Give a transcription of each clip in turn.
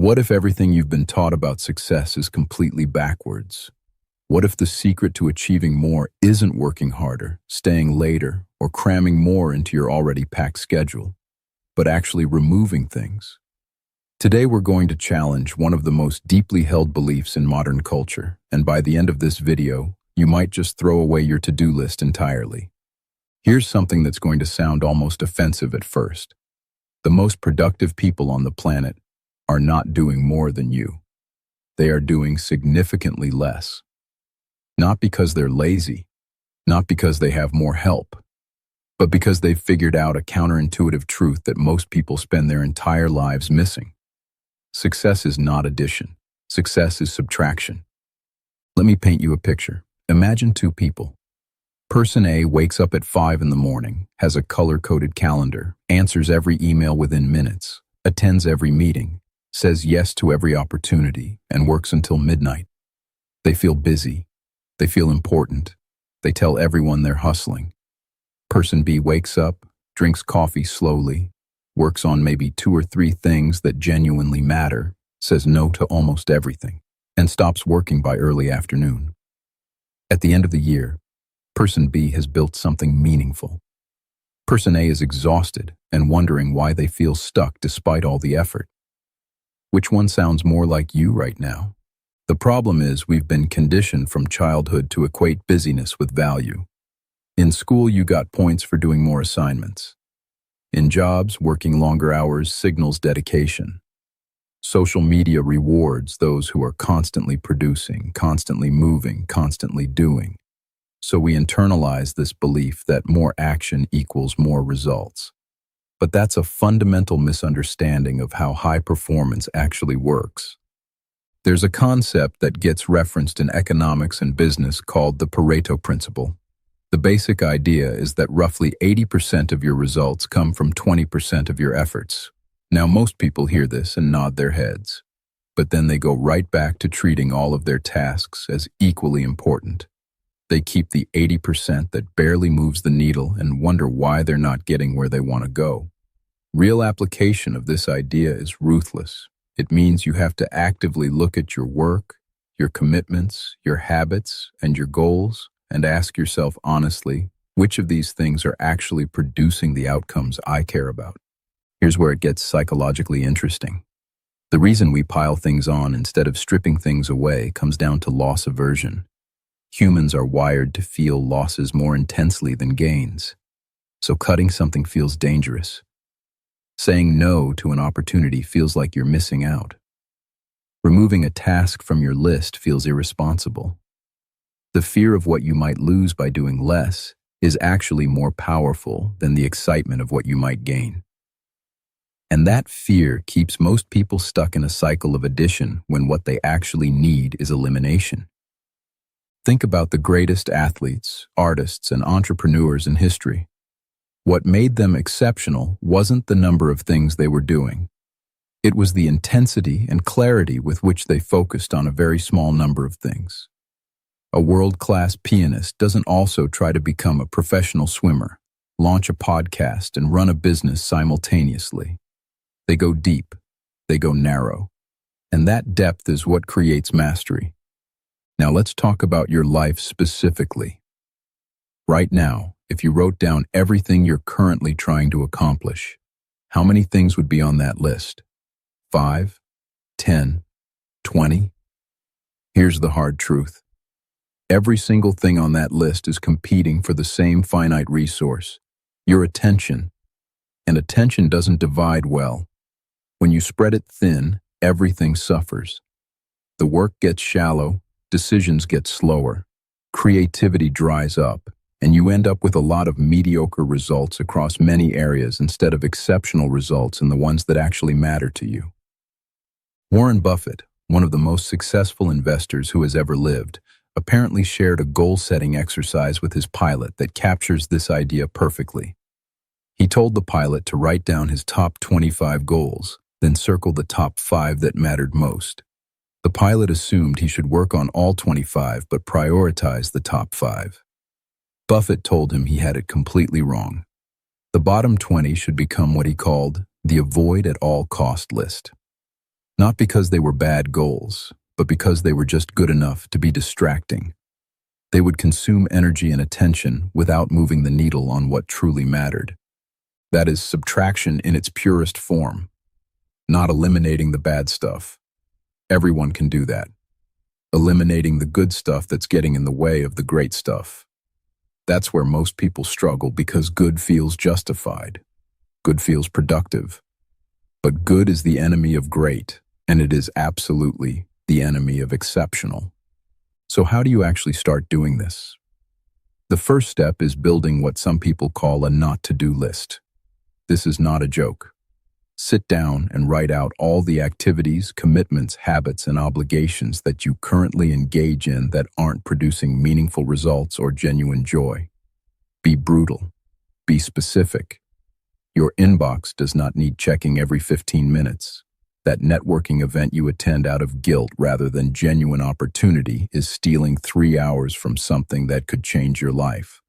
what if everything you've been taught about success is completely backwards? What if the secret to achieving more isn't working harder, staying later, or cramming more into your already packed schedule, but actually removing things? Today we're going to challenge one of the most deeply held beliefs in modern culture, and by the end of this video, you might just throw away your to-do list entirely. Here's something that's going to sound almost offensive at first. The most productive people on the planet are not doing more than you. They are doing significantly less. Not because they're lazy, not because they have more help, but because they've figured out a counterintuitive truth that most people spend their entire lives missing. Success is not addition. Success is subtraction. Let me paint you a picture. Imagine two people. Person A wakes up at 5 in the morning, has a color-coded calendar, answers every email within minutes, attends every meeting, says yes to every opportunity, and works until midnight. They feel busy. They feel important. They tell everyone they're hustling. Person B wakes up, drinks coffee slowly, works on maybe 2 or 3 things that genuinely matter, says no to almost everything, and stops working by early afternoon. At the end of the year, Person B has built something meaningful. Person A is exhausted and wondering why they feel stuck despite all the effort. Which one sounds more like you right now? The problem is we've been conditioned from childhood to equate busyness with value. In school, you got points for doing more assignments. In jobs, working longer hours signals dedication. Social media rewards those who are constantly producing, constantly moving, constantly doing. So we internalize this belief that more action equals more results. But that's a fundamental misunderstanding of how high performance actually works. There's a concept that gets referenced in economics and business called the Pareto principle. The basic idea is that roughly 80% of your results come from 20% of your efforts. Now, most people hear this and nod their heads, but then they go right back to treating all of their tasks as equally important. They keep the 80% that barely moves the needle and wonder why they're not getting where they want to go. Real application of this idea is ruthless. It means you have to actively look at your work, your commitments, your habits, and your goals, and ask yourself honestly, which of these things are actually producing the outcomes I care about? Here's where it gets psychologically interesting. The reason we pile things on instead of stripping things away comes down to loss aversion. Humans are wired to feel losses more intensely than gains. So cutting something feels dangerous. Saying no to an opportunity feels like you're missing out. Removing a task from your list feels irresponsible. The fear of what you might lose by doing less is actually more powerful than the excitement of what you might gain. And that fear keeps most people stuck in a cycle of addition when what they actually need is elimination. Think about the greatest athletes, artists, and entrepreneurs in history. What made them exceptional wasn't the number of things they were doing. It was the intensity and clarity with which they focused on a very small number of things. A world-class pianist doesn't also try to become a professional swimmer, launch a podcast, and run a business simultaneously. They go deep, they go narrow, and that depth is what creates mastery. Now let's talk about your life specifically. Right now, if you wrote down everything you're currently trying to accomplish, how many things would be on that list? 5, 10, 20? Here's the hard truth. Every single thing on that list is competing for the same finite resource, your attention. And attention doesn't divide well. When you spread it thin, everything suffers. The work gets shallow, decisions get slower, creativity dries up, and you end up with a lot of mediocre results across many areas instead of exceptional results in the ones that actually matter to you. Warren Buffett, one of the most successful investors who has ever lived, apparently shared a goal-setting exercise with his pilot that captures this idea perfectly. He told the pilot to write down his top 25 goals, then circle the top 5 that mattered most. The pilot assumed he should work on all 25 but prioritize the top 5. Buffett told him he had it completely wrong. The bottom 20 should become what he called the avoid at all cost list. Not because they were bad goals, but because they were just good enough to be distracting. They would consume energy and attention without moving the needle on what truly mattered. That is subtraction in its purest form, not eliminating the bad stuff. Everyone can do that. Eliminating the good stuff that's getting in the way of the great stuff. That's where most people struggle because good feels justified. Good feels productive. But good is the enemy of great, and it is absolutely the enemy of exceptional. So how do you actually start doing this? The first step is building what some people call a not-to-do list. This is not a joke. Sit down and write out all the activities, commitments, habits, and obligations that you currently engage in that aren't producing meaningful results or genuine joy. Be brutal. Be specific. Your inbox does not need checking every 15 minutes. That networking event you attend out of guilt rather than genuine opportunity is stealing 3 hours from something that could change your life.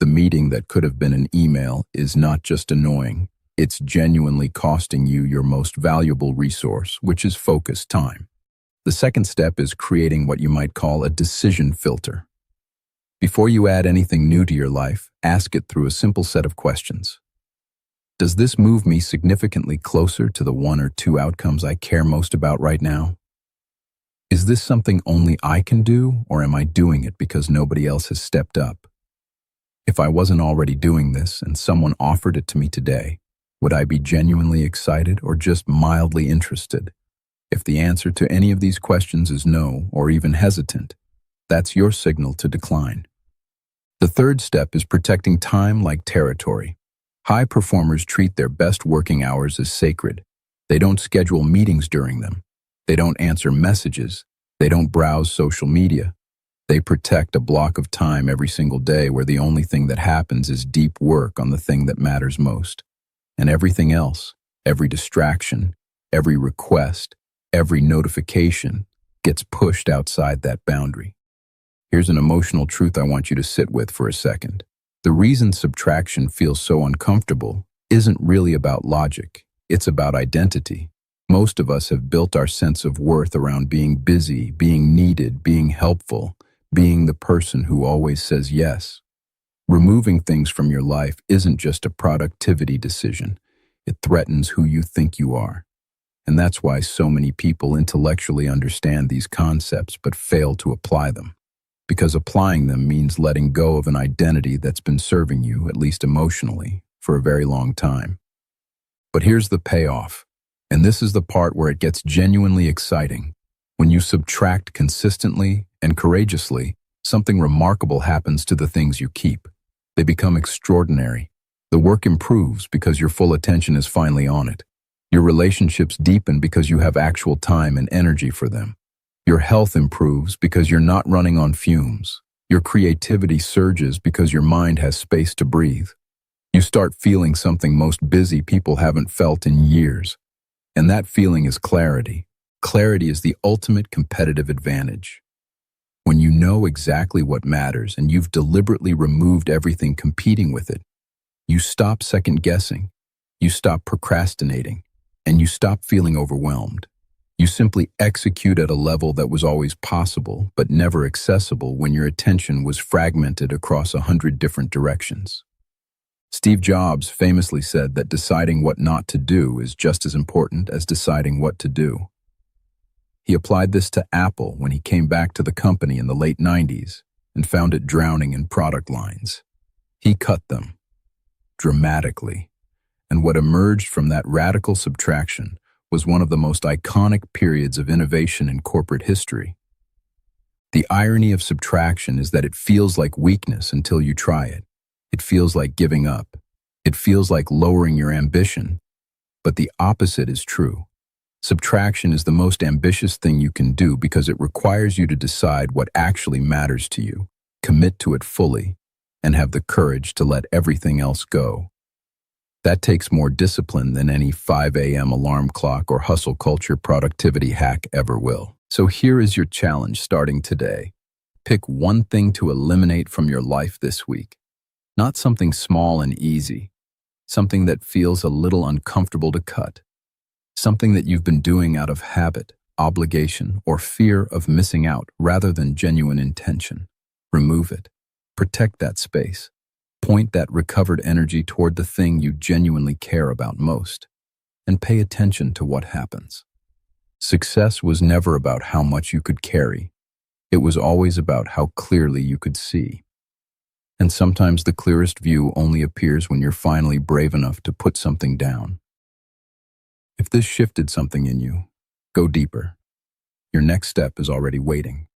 The meeting that could have been an email is not just annoying. It's genuinely costing you your most valuable resource, which is focused time. The second step is creating what you might call a decision filter. Before you add anything new to your life, ask it through a simple set of questions. Does this move me significantly closer to the 1 or 2 outcomes I care most about right now? Is this something only I can do, or am I doing it because nobody else has stepped up? If I wasn't already doing this and someone offered it to me today, would I be genuinely excited or just mildly interested? If the answer to any of these questions is no, or even hesitant, that's your signal to decline. The third step is protecting time like territory. High performers treat their best working hours as sacred. They don't schedule meetings during them. They don't answer messages. They don't browse social media. They protect a block of time every single day where the only thing that happens is deep work on the thing that matters most. And everything else, every distraction, every request, every notification gets pushed outside that boundary. Here's an emotional truth I want you to sit with for a second. The reason subtraction feels so uncomfortable isn't really about logic. It's about identity. Most of us have built our sense of worth around being busy, being needed, being helpful, being the person who always says yes. Removing things from your life isn't just a productivity decision. It threatens who you think you are. And that's why so many people intellectually understand these concepts but fail to apply them. Because applying them means letting go of an identity that's been serving you, at least emotionally, for a very long time. But here's the payoff, and this is the part where it gets genuinely exciting. When you subtract consistently and courageously, something remarkable happens to the things you keep. They become extraordinary. The work improves because your full attention is finally on it. Your relationships deepen because you have actual time and energy for them. Your health improves because you're not running on fumes. Your creativity surges because your mind has space to breathe. You start feeling something most busy people haven't felt in years. And that feeling is clarity. Clarity is the ultimate competitive advantage. When you know exactly what matters and you've deliberately removed everything competing with it, you stop second-guessing, you stop procrastinating, and you stop feeling overwhelmed. You simply execute at a level that was always possible but never accessible when your attention was fragmented across 100 different directions. Steve Jobs famously said that deciding what not to do is just as important as deciding what to do. He applied this to Apple when he came back to the company in the late 90s and found it drowning in product lines. He cut them dramatically, and what emerged from that radical subtraction was one of the most iconic periods of innovation in corporate history. The irony of subtraction is that it feels like weakness until you try it. It feels like giving up. It feels like lowering your ambition. But the opposite is true. Subtraction is the most ambitious thing you can do because it requires you to decide what actually matters to you, commit to it fully, and have the courage to let everything else go. That takes more discipline than any 5 a.m. alarm clock or hustle culture productivity hack ever will. So here is your challenge starting today. Pick one thing to eliminate from your life this week. Not something small and easy, something that feels a little uncomfortable to cut. Something that you've been doing out of habit, obligation, or fear of missing out rather than genuine intention. Remove it. Protect that space. Point that recovered energy toward the thing you genuinely care about most, and pay attention to what happens. Success was never about how much you could carry. It was always about how clearly you could see. And sometimes the clearest view only appears when you're finally brave enough to put something down. If this shifted something in you, go deeper. Your next step is already waiting.